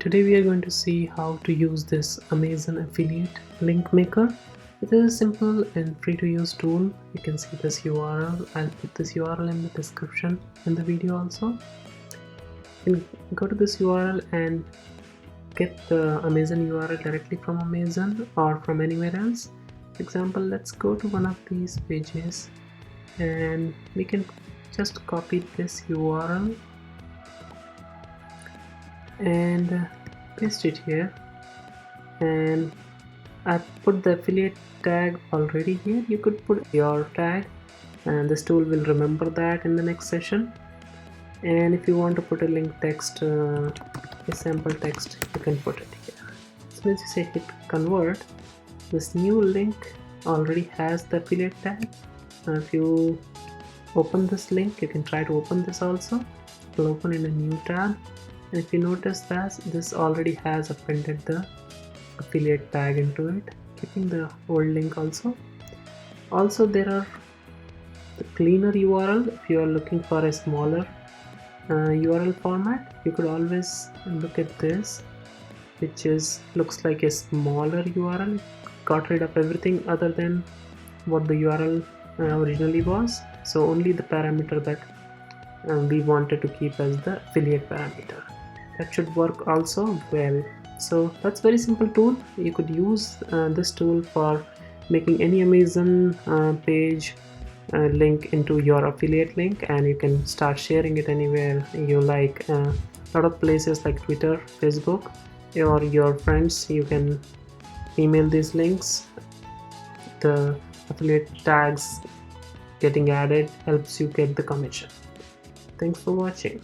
Today we are going to see how to use this Amazon affiliate link maker. It is a simple and free to use tool. You can see this URL. I'll put this URL in the description in the video also. You can go to this URL and get the Amazon URL directly from Amazon or from anywhere else. For example, let's go to one of these pages and we can just copy this URL and paste it here, and I put the affiliate tag already here. You could put your tag and this tool will remember that in the next session. And if you want to put a link text, a sample text, you can put it here. As soon as you say hit convert, this new link already has the affiliate tag. If you open this link, you can try to open this also. It will open in a new tab. And if you notice that this already has appended the affiliate tag into it, keeping the old link also. Also, there are the cleaner URL. If you are looking for a smaller URL format, you could always look at this, which looks like a smaller URL. Got rid of everything other than what the URL originally was. So only the parameter that we wanted to keep as the affiliate parameter. That should work also well. So that's very simple tool. You could use this tool for making any Amazon page link into your affiliate link, and you can start sharing it anywhere you like. A lot of places like Twitter, Facebook, or your friends, you can email these links. The affiliate tags getting added helps you get the commission. Thanks for watching.